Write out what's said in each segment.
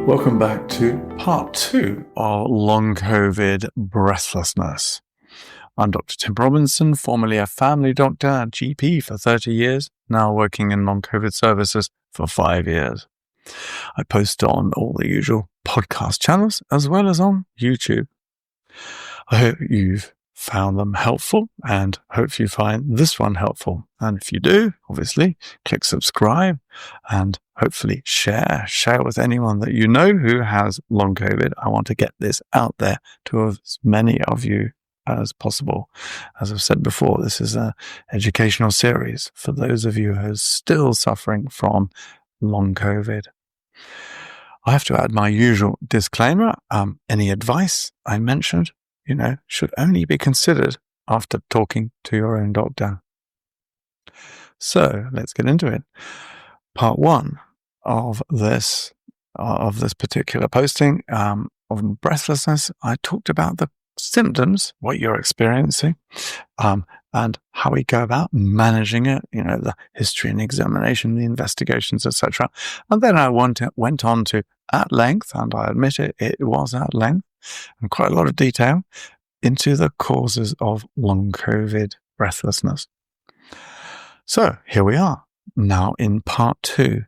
Welcome back to part 2 of Long COVID Breathlessness. I'm Dr. Tim Robinson, formerly a family doctor and GP for 30 years, now working in Long COVID Services for 5 years. I post on all the usual podcast channels as well as on YouTube. I hope you've found them helpful and hope you find this one helpful. And if you do, obviously, click subscribe and hopefully share with anyone that you know who has long COVID. I want to get this out there to as many of you as possible. As I've said before, this is an educational series for those of you who are still suffering from long COVID. I have to add my usual disclaimer. Any advice I mentioned, should only be considered after talking to your own doctor. So let's get into it. Part 1 of this particular posting of breathlessness, I talked about the symptoms, what you're experiencing, and how we go about managing it, the history and examination, the investigations, etc. And then I went on to, at length, and I admit it was at length, and quite a lot of detail, into the causes of long COVID breathlessness. So here we are, now in part 2,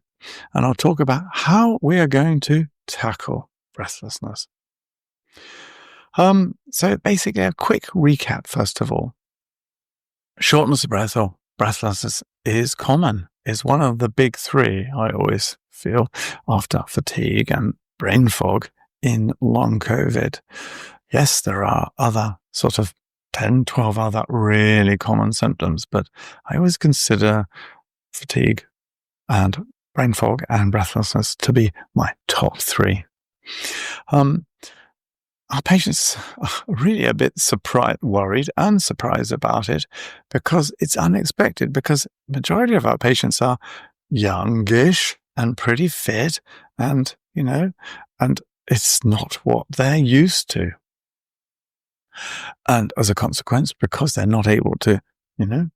and I'll talk about how we are going to tackle breathlessness. So basically a quick recap, first of all. Shortness of breath or breathlessness is common. It's one of the big 3, I always feel, after fatigue and brain fog in long COVID. Yes, there are other sort of 10, 12 other really common symptoms, but I always consider fatigue and brain fog and breathlessness to be my top 3. Our patients are really a bit worried and surprised about it because it's unexpected, because the majority of our patients are youngish and pretty fit and it's not what they're used to. And as a consequence, because they're not able to,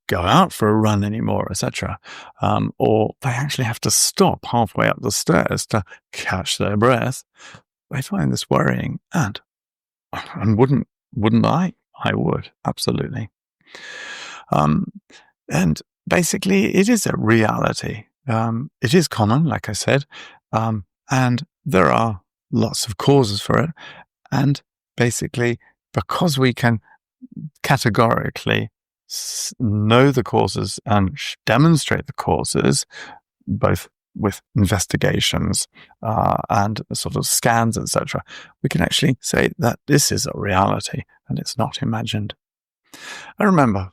go out for a run anymore, etc., or they actually have to stop halfway up the stairs to catch their breath, they find this worrying. And wouldn't I? I would, absolutely. And basically, it is a reality. It is common, like I said, and there are lots of causes for it. And basically, because we can categorically know the causes and demonstrate the causes, both with investigations and sort of scans, etc., we can actually say that this is a reality and it's not imagined. And remember,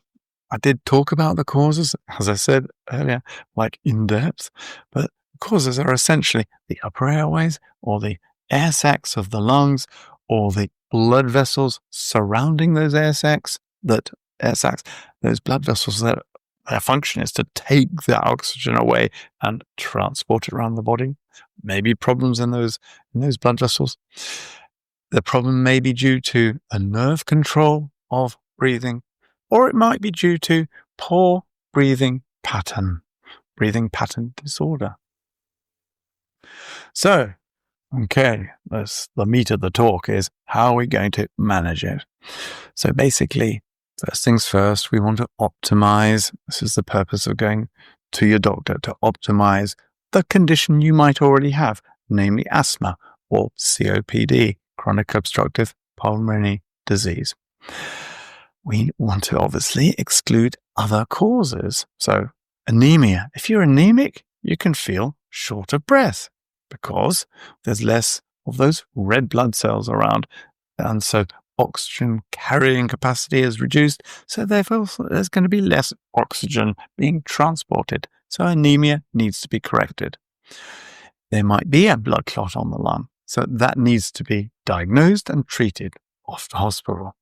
I did talk about the causes, as I said earlier, like in depth, but causes are essentially the upper airways or the air sacs of the lungs or the blood vessels surrounding those air sacs, those blood vessels that their function is to take the oxygen away and transport it around the body. Maybe problems in those blood vessels. The problem may be due to a nerve control of breathing, or it might be due to poor breathing pattern disorder. So, okay, the meat of the talk is how are we going to manage it? So basically, first things first, we want to optimize. This is the purpose of going to your doctor, to optimize the condition you might already have, namely asthma or COPD, chronic obstructive pulmonary disease. We want to obviously exclude other causes. So anemia. If you're anemic, you can feel short of breath because there's less of those red blood cells around. And so oxygen carrying capacity is reduced. So therefore, there's going to be less oxygen being transported. So anemia needs to be corrected. There might be a blood clot on the lung. So that needs to be diagnosed and treated off to hospital.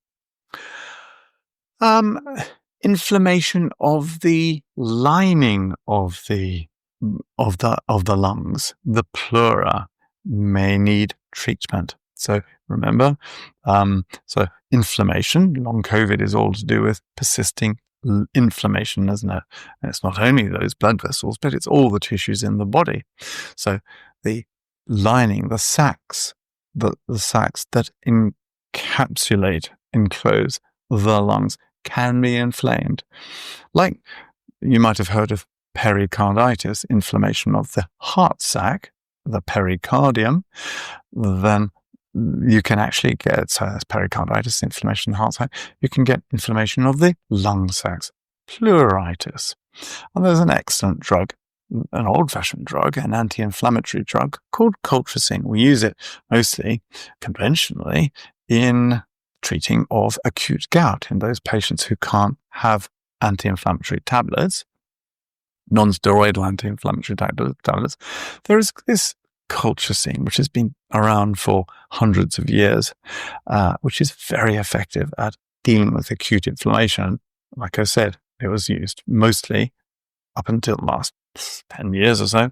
Inflammation of the lining of the lungs, the pleura, may need treatment. So remember, so inflammation, long COVID is all to do with persisting inflammation, isn't it? And it's not only those blood vessels, but it's all the tissues in the body. So the lining, the sacs, the sacs that enclose the lungs can be inflamed. Like you might have heard of pericarditis, inflammation of the heart sac, the pericardium. Then you can actually get, so that's pericarditis, inflammation of the heart sac. You can get inflammation of the lung sacs, pleuritis. And there's an excellent drug, an old-fashioned drug, an anti-inflammatory drug called colchicine. We use it mostly conventionally in treating of acute gout in those patients who can't have anti-inflammatory tablets, non-steroidal anti-inflammatory tablets. There is this colchicine, which has been around for hundreds of years, which is very effective at dealing with acute inflammation. Like I said, it was used mostly up until the last 10 years or so,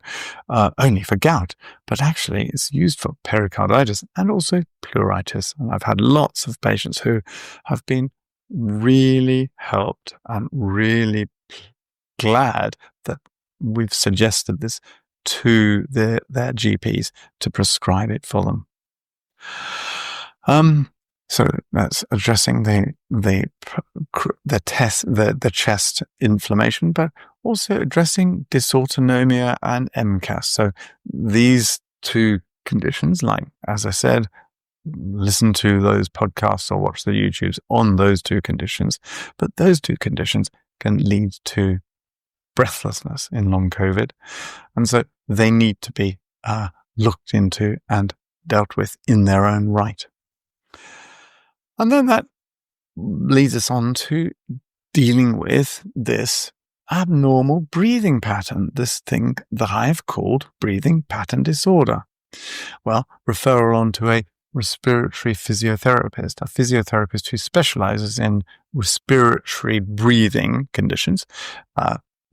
only for gout, but actually it's used for pericarditis and also pleuritis. And I've had lots of patients who have been really helped and really glad that we've suggested this to their GPs to prescribe it for them. So that's addressing the chest inflammation, but also addressing dysautonomia and MCAS. So these two conditions, like, as I said, listen to those podcasts or watch the YouTubes on those two conditions. But those two conditions can lead to breathlessness in long COVID. And so they need to be looked into and dealt with in their own right. And then that leads us on to dealing with this abnormal breathing pattern, this thing that I've called breathing pattern disorder. Well, referral on to a respiratory physiotherapist, a physiotherapist who specializes in respiratory breathing conditions,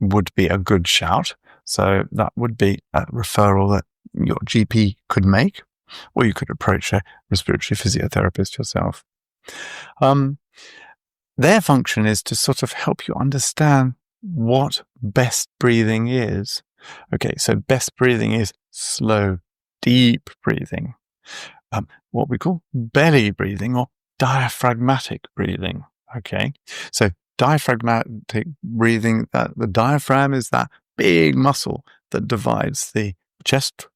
would be a good shout. So that would be a referral that your GP could make, or you could approach a respiratory physiotherapist yourself. Their function is to sort of help you understand what best breathing is. Okay, so best breathing is slow, deep breathing. What we call belly breathing or diaphragmatic breathing. Okay, so diaphragmatic breathing, that the diaphragm is that big muscle that divides the chest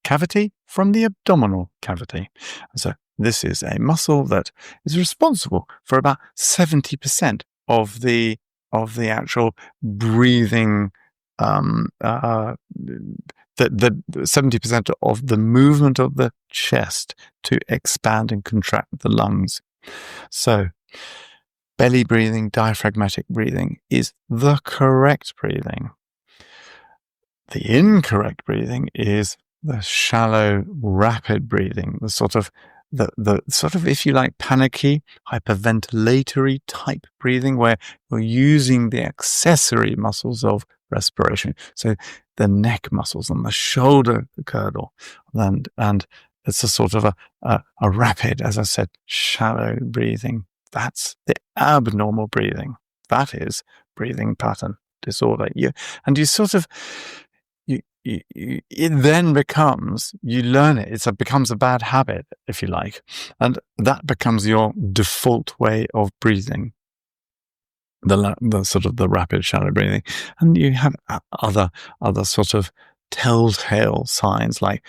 cavity from the abdominal cavity. So this is a muscle that is responsible for about 70% of the actual breathing, the 70% of the movement of the chest to expand and contract the lungs. So belly breathing, diaphragmatic breathing is the correct breathing. The incorrect breathing is the shallow, rapid breathing, the sort of, if you like, panicky, hyperventilatory type breathing, where you're using the accessory muscles of respiration. So the neck muscles and the shoulder girdle. And it's a sort of a rapid, as I said, shallow breathing. That's the abnormal breathing. That is breathing pattern disorder. It then becomes, you learn it. It becomes a bad habit, if you like. And that becomes your default way of breathing. The sort of the rapid, shallow breathing. And you have other sort of telltale signs like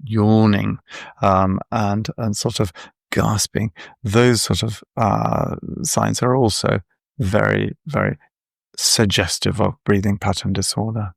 yawning, and sort of gasping. Those sort of signs are also very, very suggestive of breathing pattern disorder.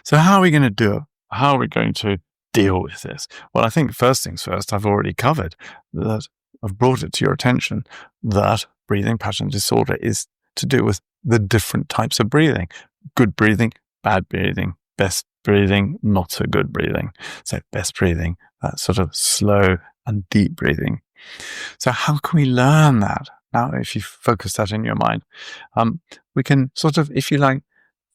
So how are we going to do it? How are we going to deal with this? Well, I think first things first, I've already covered that. I've brought it to your attention that breathing pattern disorder is to do with the different types of breathing. Good breathing, bad breathing, best breathing, not so good breathing. So best breathing, that sort of slow and deep breathing. So how can we learn that? Now, if you focus that in your mind, we can sort of, if you like,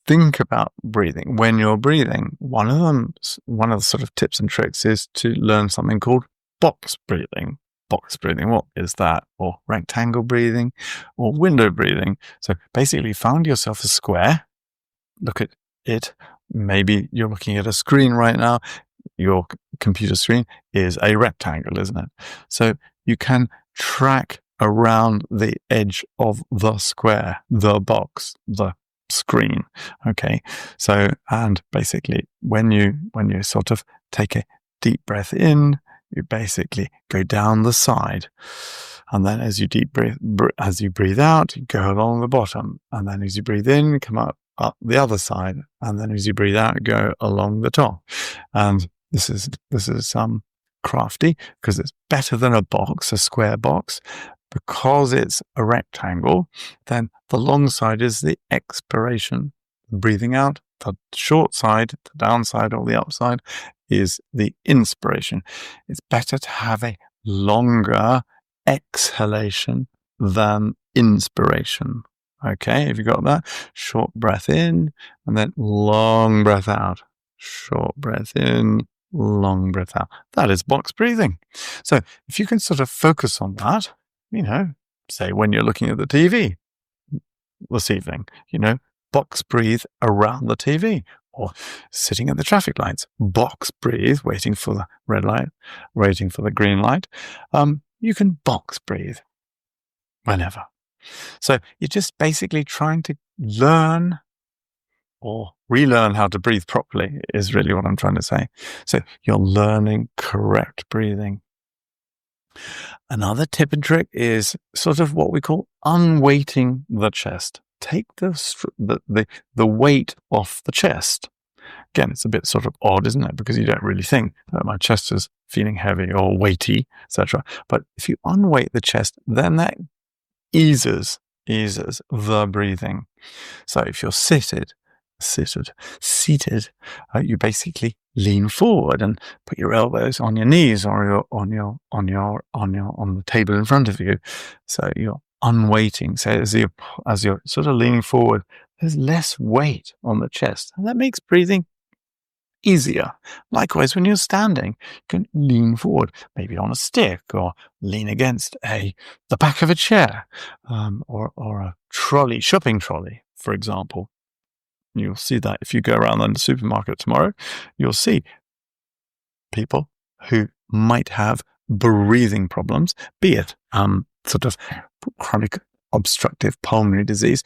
think about breathing. When you're breathing, one of the sort of tips and tricks is to learn something called box breathing. Box breathing, what is that? Or rectangle breathing, or window breathing. So basically find yourself a square, look at it. Maybe you're looking at a screen right now. You're computer screen is a rectangle, isn't it? So you can track around the edge of the square, the box, the screen. Okay. So, and basically when you sort of take a deep breath in, you basically go down the side. And then as you breathe out, you go along the bottom. And then as you breathe in, come up the other side. And then as you breathe out, go along the top. And this is crafty because it's better than a square box. Because it's a rectangle, then the long side is the expiration. Breathing out, the short side, the downside or the upside is the inspiration. It's better to have a longer exhalation than inspiration. Okay, have you got that? Short breath in and then long breath out. Short breath in, long breath out. That is box breathing. So if you can sort of focus on that, say when you're looking at the TV this evening, box breathe around the TV, or sitting at the traffic lights, box breathe, waiting for the red light, waiting for the green light. You can box breathe whenever. So you're just basically trying to learn or relearn how to breathe properly is really what I'm trying to say. So you're learning correct breathing. Another tip and trick is sort of what we call unweighting the chest. Take the weight off the chest. Again, it's a bit sort of odd, isn't it? Because you don't really think that my chest is feeling heavy or weighty, etc. But if you unweight the chest, then that eases the breathing. So if you're seated, you basically lean forward and put your elbows on your knees or on the table in front of you. So you're unweighting. So as you're sort of leaning forward, there's less weight on the chest, and that makes breathing easier. Likewise, when you're standing, you can lean forward, maybe on a stick, or lean against the back of a chair, or a trolley, shopping trolley, for example. You'll see that if you go around the supermarket tomorrow, you'll see people who might have breathing problems, be it sort of chronic obstructive pulmonary disease.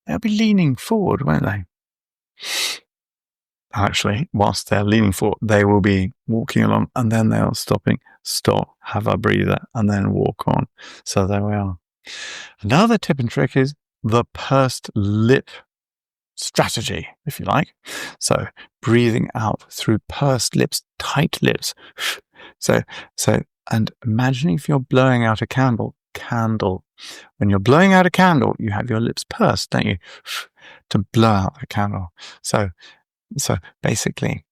They'll be leaning forward, won't they? Actually, whilst they're leaning forward, they will be walking along, and then they'll stop, have a breather, and then walk on. So there we are. Another tip and trick is the pursed lip strategy, if you like. So breathing out through pursed lips, tight lips. So, and imagine if you're blowing out a candle. When you're blowing out a candle, you have your lips pursed, don't you? To blow out the candle. So basically,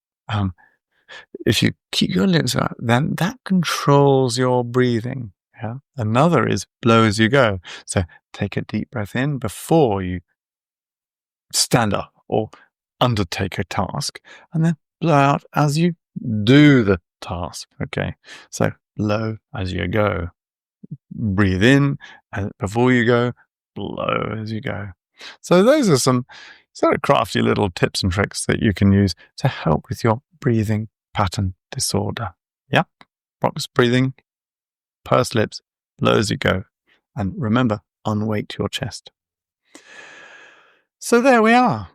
if you keep your lips out, then that controls your breathing. Yeah. Another is blow as you go. So take a deep breath in before you stand up or undertake a task, and then blow out as you do the task. Okay. So blow as you go. Breathe in before you go, blow as you go. So those are some sort of crafty little tips and tricks that you can use to help with your breathing pattern disorder. Yep. Box breathing, pursed lips, blow as you go. And remember, unweight your chest. So there we are.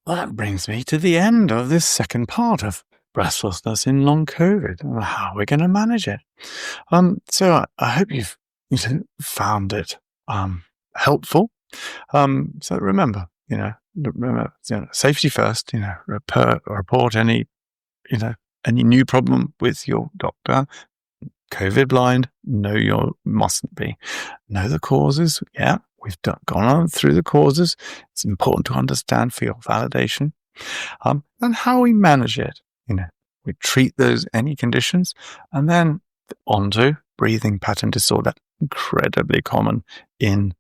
Well, that brings me to the end of this second part of breathlessness in long COVID and how we're going to manage it. So I hope you've found it helpful. So remember, safety first. Report any new problem with your doctor. COVID blind? No, you mustn't be. Know the causes. Yeah, we've gone on through the causes. It's important to understand for your validation. And how we manage it. We treat any conditions, and then on to breathing pattern disorder, incredibly common in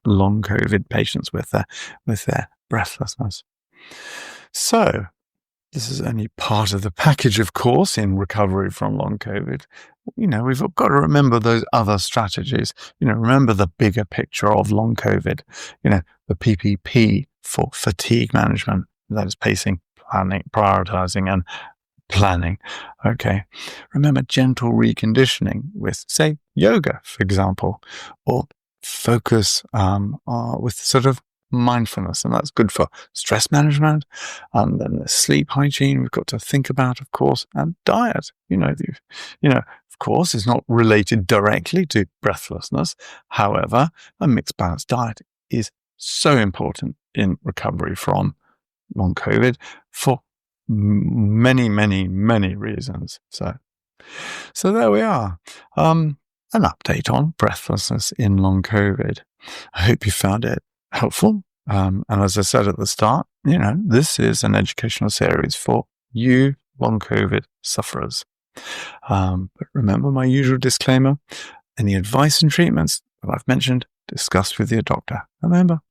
long COVID patients with their breathlessness. So this is only part of the package, of course, in recovery from long COVID. We've got to remember those other strategies. Remember the bigger picture of long COVID. The PPP for fatigue management, that is pacing, planning, prioritizing, and planning. Okay. Remember gentle reconditioning with, say, yoga, for example, or focus with sort of mindfulness, and that's good for stress management. And then the sleep hygiene we've got to think about, of course, and diet. Of course, is not related directly to breathlessness. However, a mixed balanced diet is so important in recovery from long COVID for many, many, many reasons. So there we are. An update on breathlessness in long COVID. I hope you found it helpful. And as I said at the start, this is an educational series for you long COVID sufferers. But remember my usual disclaimer, any advice and treatments that I've mentioned, discuss with your doctor. Remember,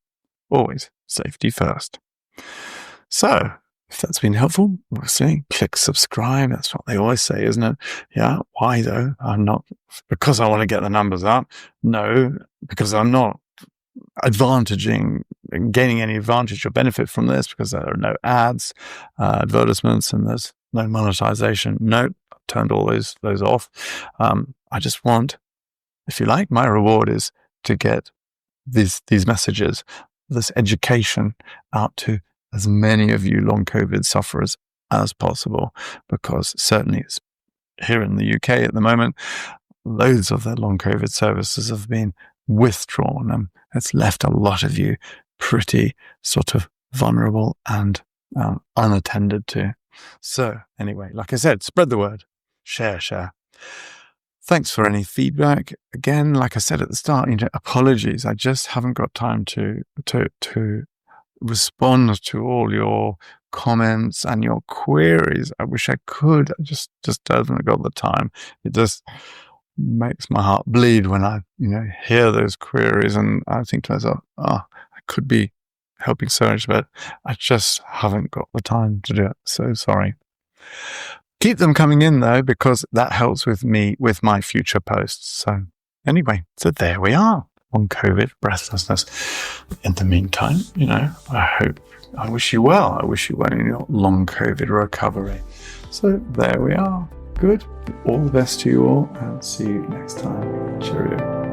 always safety first. So, if that's been helpful, obviously, click subscribe. That's what they always say, isn't it? Yeah. Why though? I'm not because I want to get the numbers up. No, because I'm not gaining any advantage or benefit from this, because there are no ads, advertisements, and there's no monetization. No, I've turned all those off. I just want, if you like, my reward is to get these messages, this education out to as many of you long COVID sufferers as possible, because certainly here in the UK at the moment, loads of the long COVID services have been withdrawn, and it's left a lot of you pretty sort of vulnerable and unattended to. So anyway, like I said, spread the word, share. Thanks for any feedback. Again, like I said at the start, apologies. I just haven't got time to respond to all your comments and your queries. I wish I could. I just haven't got the time. It just makes my heart bleed when I, hear those queries, and I think to myself, I could be helping so much, but I just haven't got the time to do it. So sorry. Keep them coming in though, because that helps with me with my future posts. So anyway, so there we are on COVID breathlessness. In the meantime, I wish you well. I wish you well in your long COVID recovery. So there we are. Good. All the best to you all, and see you next time. Cheerio.